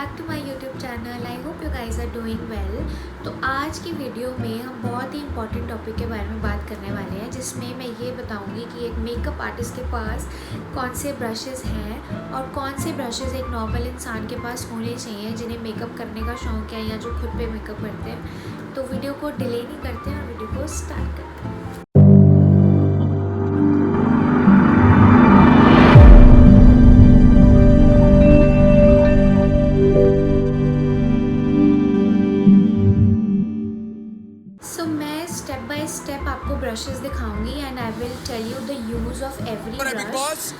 Back to my YouTube channel. I hope you guys are doing well. तो आज की video में हम बहुत ही इंपॉर्टेंट टॉपिक के बारे में बात करने वाले हैं, जिसमें मैं ये बताऊंगी कि एक मेकअप आर्टिस्ट के पास कौन से ब्रशेज़ हैं और कौन से ब्रशेज़ एक नॉर्मल इंसान के पास होने चाहिए जिन्हें मेकअप करने का शौक़ है या जो खुद पे मेकअप करते हैं। तो वीडियो को डिले नहीं करते हैं और वीडियो को स्टार्ट करते हैं। सो मैं स्टेप बाय स्टेप आपको ब्रशेस दिखाऊंगी and I will tell you the use of every brush.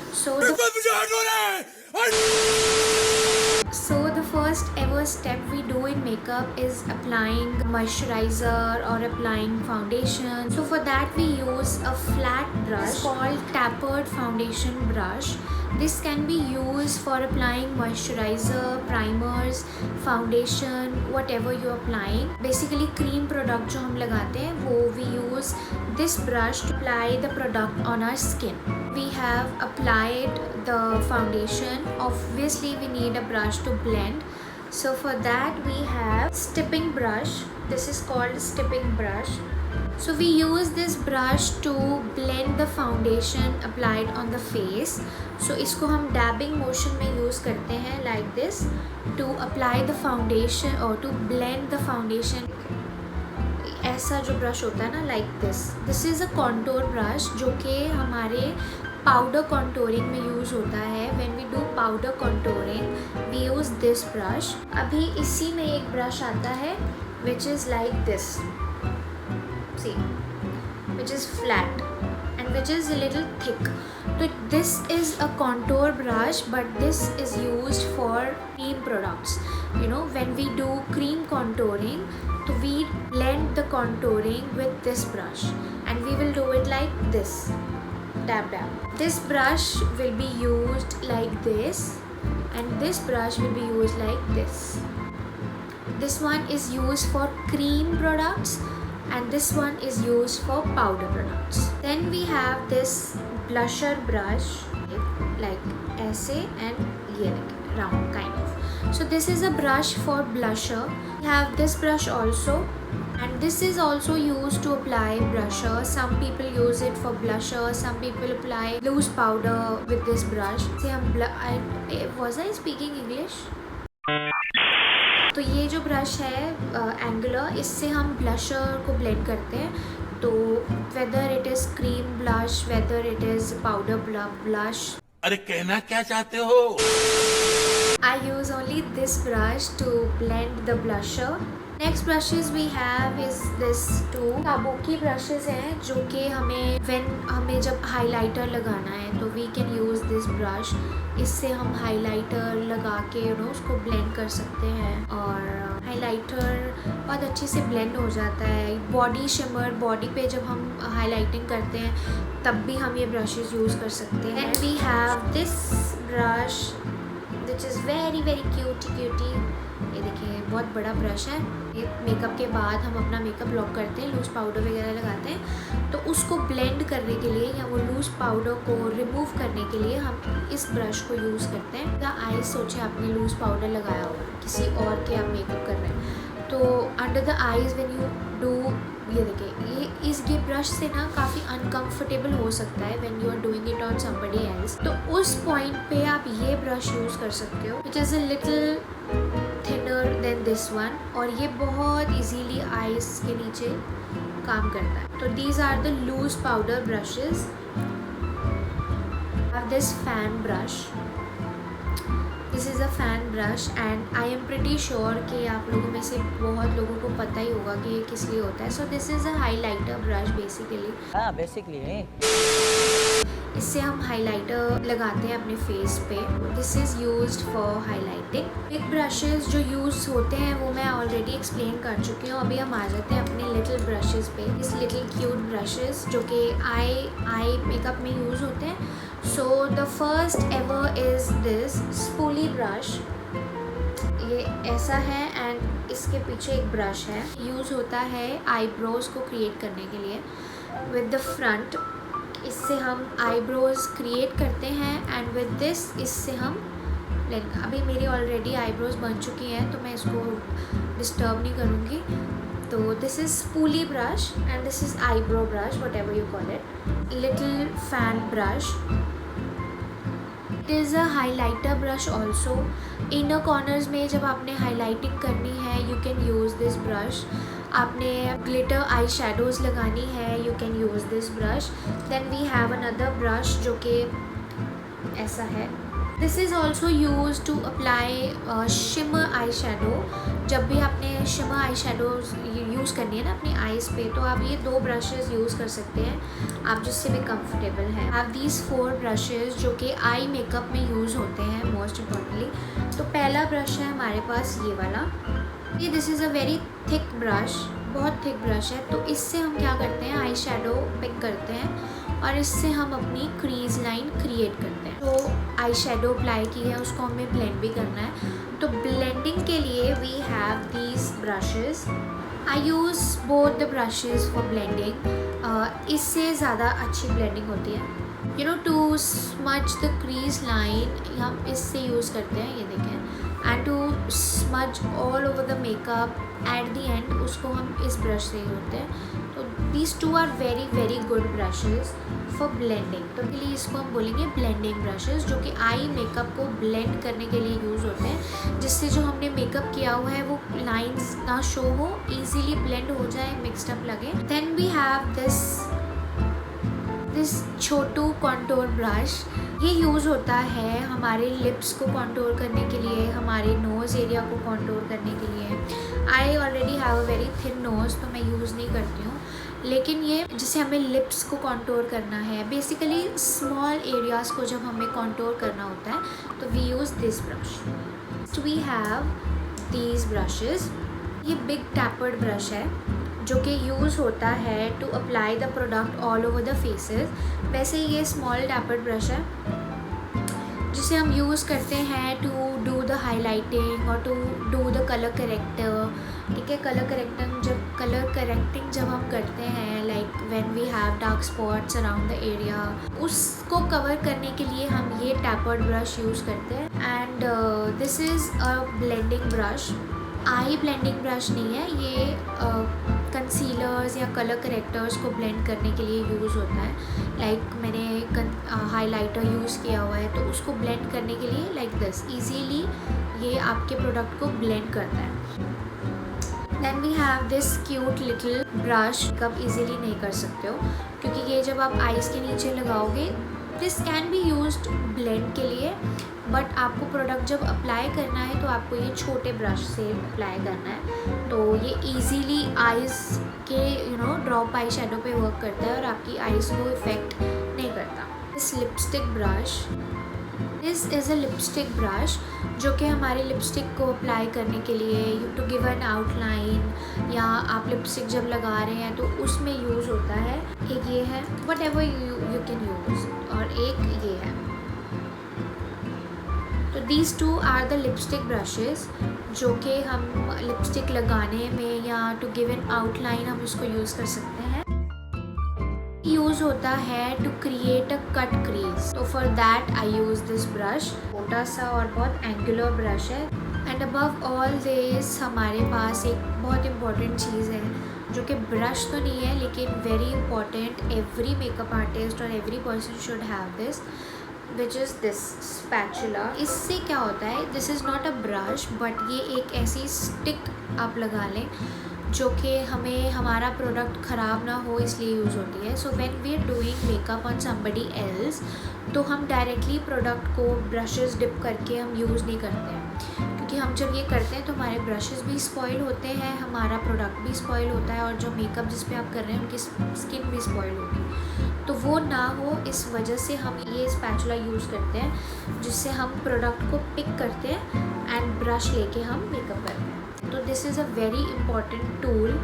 So the first ever step we do in makeup is applying moisturizer or applying foundation. So for that we use a flat brush called tapered foundation brush. This can be used for applying moisturizer, primers, foundation, whatever you're applying. Basically cream product जो हम लगाते हैं वो we use this brush to apply the product on our skin. We have applied the foundation. Obviously we need a brush to blend. So for that we have stipping brush. This is called stipping brush. So we use this brush to blend the foundation applied on the face. So इसको हम dabbing motion में use करते हैं like this to apply the foundation or to blend the foundation. ऐसा जो brush होता है ना like this is a contour brush जो कि हमारे पाउडर कॉन्टोरिंग में यूज़ होता है। When we do powder contouring we use this brush. अभी इसी में एक ब्रश आता है which is like this, see, which is flat and which is a little thick. So this is a contour brush, but this is used for cream products. You know, when we do cream contouring, so we blend the contouring with this brush and we will do it like this, dab dab. This brush will be used like this and this brush will be used like this. This one is used for cream products and this one is used for powder products. Then we have this blusher brush like ऐसे and ये round kind of. So this is a brush for blusher. We have this brush also and this is also used to apply blusher. Some people use it for blusher, some people apply loose powder with this brush. See, was I speaking English? तो ये जो brush है angular, इससे हम blusher को blend करते हैं। तो whether it is cream blush, whether it is powder blush. अरे कहना क्या चाहते हो? I use only this brush to blend the blusher. Next brushes we have is this two kabuki brushes हैं जो कि हमें जब हाइलाइटर लगाना है तो we can use this brush. इससे हम हाइलाइटर लगा के उसको ब्लेंड कर सकते हैं और हाइलाइटर बहुत अच्छे से ब्लेंड हो जाता है। बॉडी शिमर, बॉडी पे जब हम हाइलाइटिंग करते हैं तब भी हम ये ब्रशेज यूज़ कर सकते हैं। And we have this brush which is very very cutie. ये देखिए बहुत बड़ा ब्रश है। ये मेकअप के बाद हम अपना मेकअप लॉक करते हैं, लूज़ पाउडर वगैरह लगाते हैं, तो उसको ब्लेंड करने के लिए या वो लूज़ पाउडर को रिमूव करने के लिए हम इस ब्रश को यूज़ करते हैं। द आईज, सोचिए आपने लूज़ पाउडर लगाया होगा, किसी और के आप मेकअप कर रहे हैं, तो under the eyes when you do, ये देखिए ये ब्रश से ना काफ़ी अनकम्फर्टेबल हो सकता है when you are doing it on somebody else. तो उस पॉइंट पे आप ये ब्रश यूज़ कर सकते हो which is a little thinner than this one और ये बहुत इजीली आईज के नीचे काम करता है। तो these are the loose powder brushes. This fan brush, this is a fan brush and I am pretty sure कि आप लोगों में से बहुत लोगों को पता ही होगा कि ये किस लिए होता है। So this is a highlighter brush basically. इससे हम हाइलाइटर लगाते हैं अपने फेस पे। This is used for highlighting. Big brushes जो यूज़ होते हैं वो मैं ऑलरेडी एक्सप्लेन कर चुकी हूँ। अभी हम आ जाते हैं अपने लिटिल ब्रशेज पे। इस लिटिल क्यूट ब्रशेज जो कि आई मेकअप में यूज़ होते हैं। So the first ever is this spoolie brush. ये ऐसा है एंड इसके पीछे एक ब्रश है, यूज़ होता है आईब्रोज को क्रिएट करने के लिए विद द फ्रंट। इससे हम आईब्रोज क्रिएट करते हैं एंड विद दिस इससे हम ब्लेंड। अभी मेरी ऑलरेडी आईब्रोज बन चुकी हैं तो मैं इसको डिस्टर्ब नहीं करूँगी। तो this is spoolie brush and this is eyebrow brush, whatever you call it, little fan brush. It is a highlighter brush also. Inner corners में जब आपने हाईलाइटिंग करनी है you can use this brush. आपने glitter eye shadows लगानी है you can use this brush. Then we have another brush जो कि ऐसा है। This is also use to apply shimmer eye shadow. जब भी आपने शिमर आई शेडोज़ यूज़ करनी है ना अपनी आईज़ पे, तो आप ये 2 ब्रशेज़ यूज़ कर सकते हैं आप जिससे भी कंफर्टेबल है। आप दीज 4 ब्रशेज़ जो कि आई मेकअप में यूज़ होते हैं मोस्ट इम्पॉर्टेंटली। तो पहला ब्रश है हमारे पास ये वाला, ये this is a very thick brush, बहुत थिक ब्रश है। तो इससे हम क्या करते हैं, आई शेडो पिक करते हैं और इससे हम अपनी क्रीज लाइन क्रिएट करते हैं। तो आई शेडो अप्लाई की है उसको हमें ब्लेंड भी करना है। तो ब्लेंडिंग के लिए we have these brushes. I use both the brushes for blending. इससे ज़्यादा अच्छी ब्लेंडिंग होती है। You know to smudge the crease line हम इससे यूज़ करते हैं, ये देखें। And to smudge all over the makeup at the end उसको हम इस ब्रश से होते हैं। तो these 2 are very very good brushes for blending. तो के लिए इसको हम बोलेंगे ब्लेंडिंग ब्रशेज़, जो कि आई मेकअप को ब्लेंड करने के लिए यूज़ होते हैं, जिससे जो हमने मेकअप किया हुआ है वो लाइंस ना शो हो, ईजीली ब्लेंड हो जाए, मिक्सड अप लगे। देन वी हैव दिस छोटू कॉन्टोर ब्रश। ये यूज़ होता है हमारे लिप्स को कॉन्टोर करने के लिए, हमारे नोज़ एरिया को कॉन्टोर करने के लिए। I already have a very thin nose तो मैं यूज़ नहीं करती हूँ, लेकिन ये जिसे हमें लिप्स को कॉन्टोर करना है, बेसिकली स्मॉल एरियाज़ को जब हमें कॉन्टोर करना होता है तो वी यूज़ दिस ब्रश। तो वी हैव दीज ब्रशेज़। ये बिग टैपर्ड ब्रश है जो कि यूज़ होता है to apply the product all over the faces. वैसे ये स्मॉल टैपर्ड ब्रश है जिसे हम यूज़ करते हैं टू डू द हाईलाइटिंग और to do the colour corrector. ठीक है, कलर करेक्टिंग जब हम करते हैं, like when we have dark spots around the area, उसको कवर करने के लिए हम ये टैपर्ड ब्रश यूज़ करते हैं। And this is a blending brush. I blending brush नहीं है ये, कंसीलर्स या कलर करेक्टर्स को ब्लेंड करने के लिए यूज़ होता है। लाइक मैंने हाइलाइटर यूज़ किया हुआ है तो उसको ब्लेंड करने के लिए लाइक दिस ईजीली ये आपके प्रोडक्ट को ब्लेंड करता है। Then we have this cute little brush. कब ईजीली नहीं कर सकते हो क्योंकि ये जब आप आईज़ के नीचे लगाओगे, this can be used blend के लिए, बट आपको प्रोडक्ट जब अप्लाई करना है तो आपको ये छोटे ब्रश से अप्लाई करना है। तो ये इजीली आईज़ के ड्रॉप आई शेडो पे वर्क करता है और आपकी आईज़ को इफ़ेक्ट नहीं करता। This lipstick brush, this is a lipstick brush जो कि हमारे लिपस्टिक को अप्लाई करने के लिए टू गिव एन आउटलाइन, या आप लिपस्टिक जब लगा रहे हैं तो उसमें यूज़ होता है। एक ये है, whatever you can use, और एक ये है। तो these 2 are the lipstick brushes जो कि हम लिपस्टिक लगाने में या टू गिव एन आउटलाइन हम इसको यूज़ कर सकते हैं। यूज़ होता है to create a cut crease. तो for that I use this brush. छोटा सा और बहुत एंगुलर ब्रश है। एंड अबव ऑल दिस हमारे पास एक बहुत इम्पॉर्टेंट चीज़ है जो कि ब्रश तो नहीं है लेकिन very important, every makeup artist और every person should have this, which is this spatula. इससे क्या होता है, this is not a brush but ये एक ऐसी स्टिक आप लगा लें जो कि हमें हमारा प्रोडक्ट ख़राब ना हो इसलिए यूज़ होती है। So when we are doing makeup on somebody else तो हम डायरेक्टली प्रोडक्ट को ब्रशेस डिप करके हम यूज़ नहीं करते हैं, क्योंकि हम जब ये करते हैं तो हमारे ब्रशेस भी स्पॉइल होते हैं, हमारा प्रोडक्ट भी स्पॉइल होता है और जो मेकअप जिस पे आप कर रहे हैं उनकी स्किन भी स्पॉइल होगी। तो वो ना हो इस वजह से हम ये स्पैचुला यूज़ करते हैं जिससे हम प्रोडक्ट को पिक करते हैं एंड ब्रश लेके हम मेकअप करते हैं। तो this is a very important tool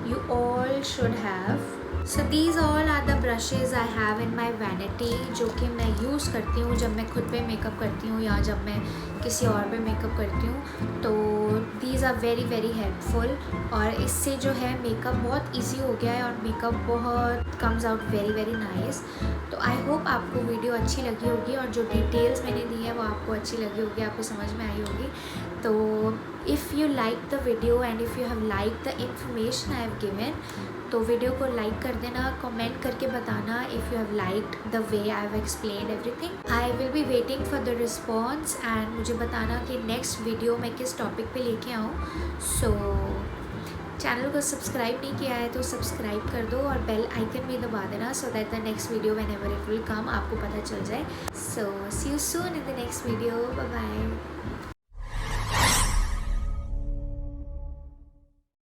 you all should have. So these all are the brushes I have in my vanity, जो कि मैं यूज़ करती हूँ जब मैं खुद पे मेकअप करती हूँ या जब मैं किसी और पे मेकअप करती हूँ। तो these are very very helpful, और इससे जो है मेकअप बहुत इजी हो गया है और मेकअप बहुत comes out very very nice. तो आई होप आपको वीडियो अच्छी लगी होगी और जो डिटेल्स मैंने दी है वो आपको अच्छी लगी होगी, आपको समझ में आई होगी। तो if you like the video and if you have like the information I have given, तो वीडियो को लाइक कर देना, कमेंट करके बताना if you have liked the way I have explained everything. I will be waiting for the response and मुझे बताना कि next video मैं किस टॉपिक पे लेके आऊँ। सो चैनल को सब्सक्राइब नहीं किया है तो सब्सक्राइब कर दो और बेल आइकन भी दबा देना, so that the next video whenever it will come आपको पता चल जाए। So see you soon in the next video, bye bye.